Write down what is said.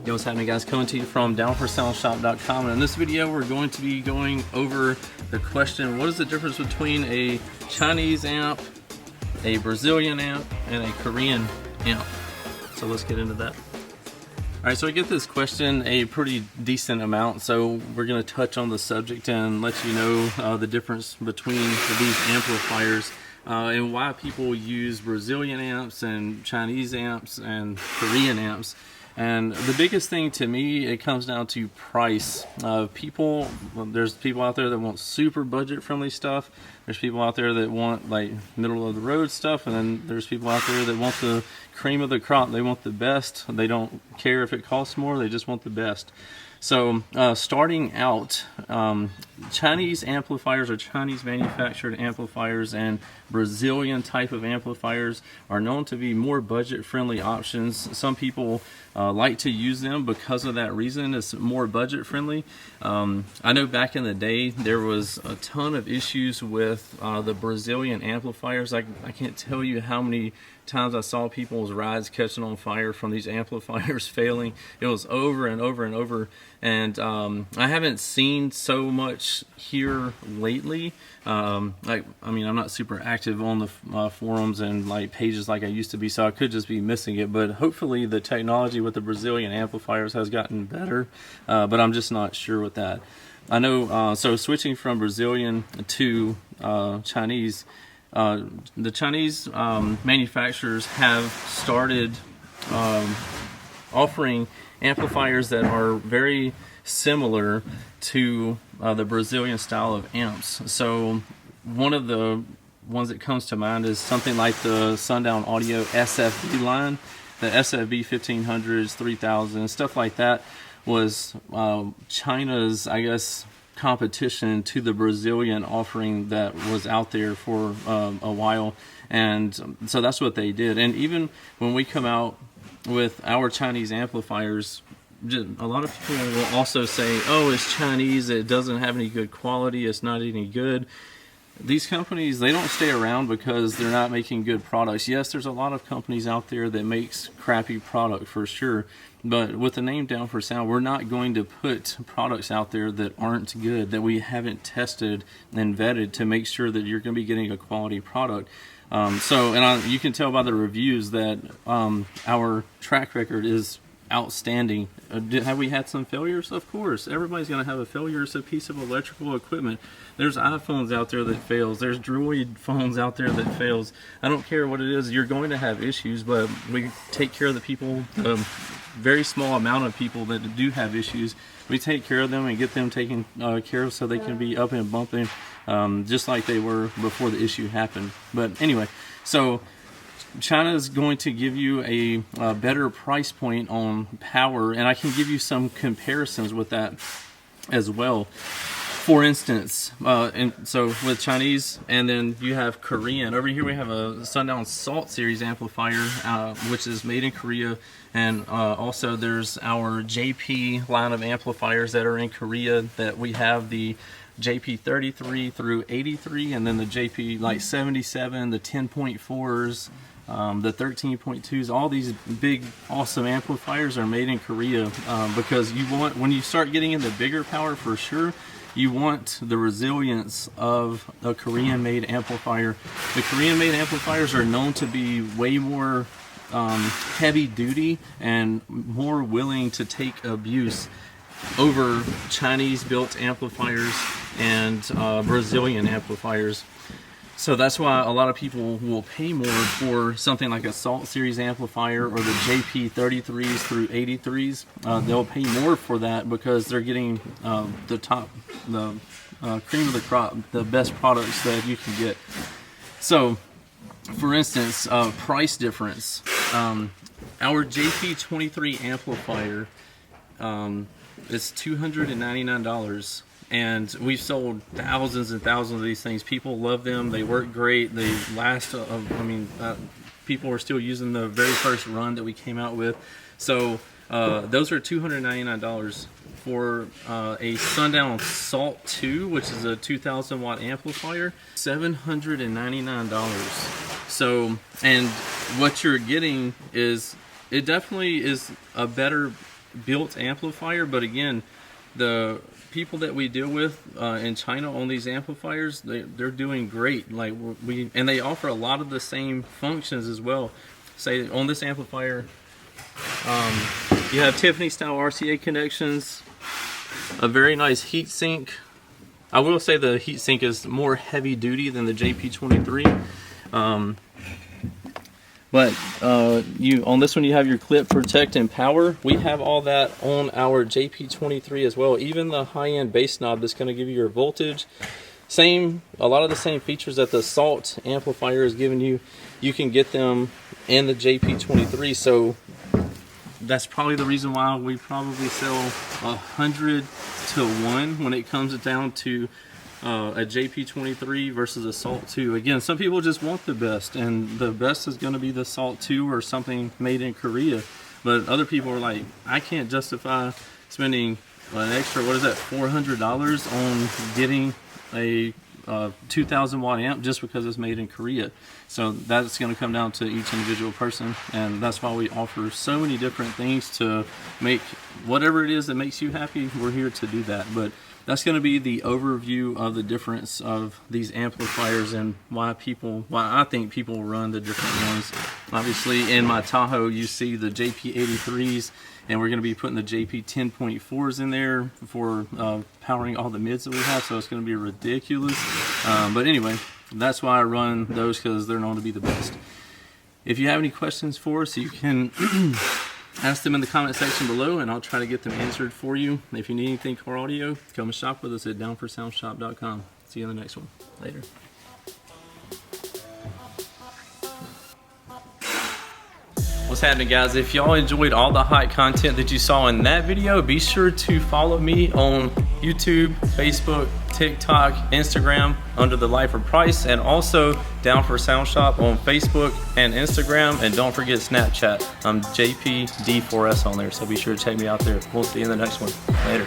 Yo, what's happening, guys? Coming to you from downforsoundshop.com, and in this video we're going to be going over the question, what is the difference between a Chinese amp, a Brazilian amp, and a Korean amp? So let's get into that. Alright, so I get this question a pretty decent amount, so we're going to touch on the subject and let you know the difference between these amplifiers and why people use Brazilian amps and Chinese amps and Korean amps. And the biggest thing to me, it comes down to price. There's people out there that want super budget friendly stuff. There's people out there that want like middle of the road stuff, and then there's people out there that want the cream of the crop. They want the best. They don't care if it costs more, they just want the best. So starting out, Chinese amplifiers or Chinese manufactured amplifiers and Brazilian type of amplifiers are known to be more budget friendly options. Some people like to use them because of that reason. It's more budget friendly. I know back in the day there was a ton of issues with the Brazilian amplifiers. I can't tell you how many times I saw people's rides catching on fire from these amplifiers failing. It was over and over and over, and I haven't seen so much here lately. I mean, I'm not super active on the forums and like pages like I used to be, so I could just be missing it, but hopefully the technology with the Brazilian amplifiers has gotten better, but I'm just not sure with that. I know, so switching from Brazilian to Chinese, the Chinese manufacturers have started offering amplifiers that are very similar to the Brazilian style of amps. So one of the ones that comes to mind is something like the Sundown Audio SFB line. The SFB 1500s, 3000s, stuff like that was China's, I guess, competition to the Brazilian offering that was out there for a while, and so that's what they did. And even when we come out with our Chinese amplifiers, a lot of people will also say, oh, it's Chinese, it doesn't have any good quality, it's not any good. These companies, they don't stay around because they're not making good products. Yes, there's a lot of companies out there that makes crappy product for sure, but with the name Down for Sound, we're not going to put products out there that aren't good, that we haven't tested and vetted to make sure that you're going to be getting a quality product. You can tell by the reviews that our track record is outstanding. Have we had some failures? Of course. Everybody's going to have a failure. It's a piece of electrical equipment. There's iPhones out there that fails. There's Droid phones out there that fails. I don't care what it is. You're going to have issues, but we take care of the people, very small amount of people that do have issues. We take care of them and get them taken care of so they can be up and bumping just like they were before the issue happened. But anyway, so China is going to give you a better price point on power, and I can give you some comparisons with that as well. For instance, so with Chinese, and then you have Korean. Over here we have a Sundown Salt Series amplifier, which is made in Korea, and also there's our JP line of amplifiers that are in Korea. That we have the JP 33 through 83, and then the JP like 77, the 10.4s. The 13.2s, all these big awesome amplifiers are made in Korea because you want, when you start getting into bigger power, for sure you want the resilience of a Korean made amplifier. The Korean made amplifiers are known to be way more heavy duty and more willing to take abuse over Chinese built amplifiers and Brazilian amplifiers. So that's why a lot of people will pay more for something like a Salt Series amplifier or the JP 33s through 83s. They'll pay more for that because they're getting the cream of the crop, the best products that you can get. So, for instance, price difference. Our JP 23 amplifier is $299. And we've sold thousands and thousands of these things. People love them. They work great. They last. People are still using the very first run that we came out with. So those are $299 for a Sundown Salt 2, which is a 2,000 watt amplifier. $799. So, and what you're getting is, it definitely is a better built amplifier, but again, the people that we deal with in China on these amplifiers, they're doing great. Like and they offer a lot of the same functions as well. Say on this amplifier, you have Tiffany style RCA connections, a very nice heat sink. I will say the heat sink is more heavy duty than the JP23. But on this one you have your clip, protect, and power. We have all that on our JP23 as well. Even the high-end bass knob that's going to give you your voltage. A lot of the same features that the Salt amplifier is giving you, you can get them in the JP23. So that's probably the reason why we probably sell 100 to 1 when it comes down to a JP23 versus a Salt 2. Again, some people just want the best, and the best is going to be the Salt 2 or something made in Korea. But other people are like, I can't justify spending an extra, what is that, $400 on getting a 2,000 watt amp just because it's made in Korea. So that's going to come down to each individual person, and that's why we offer so many different things to make whatever it is that makes you happy. We're here to do that. But that's going to be the overview of the difference of these amplifiers and why I think people run the different ones. Obviously in my Tahoe you see the JP83s, and we're going to be putting the JP10.4s in there for powering all the mids that we have, so it's going to be ridiculous. But anyway, that's why I run those, because they're known to be the best. If you have any questions for us, you can ask them in the comment section below, and I'll try to get them answered for you. If you need anything car audio, come and shop with us at downforsoundshop.com. See you in the next one. Later. What's happening, guys? If y'all enjoyed all the hot content that you saw in that video, be sure to follow me on YouTube, Facebook, TikTok, Instagram under the Life of Price, and also Down for Sound Shop on Facebook and Instagram. And don't forget Snapchat. I'm JPD4S on there, so be sure to check me out there. We'll see you in the next one. Later.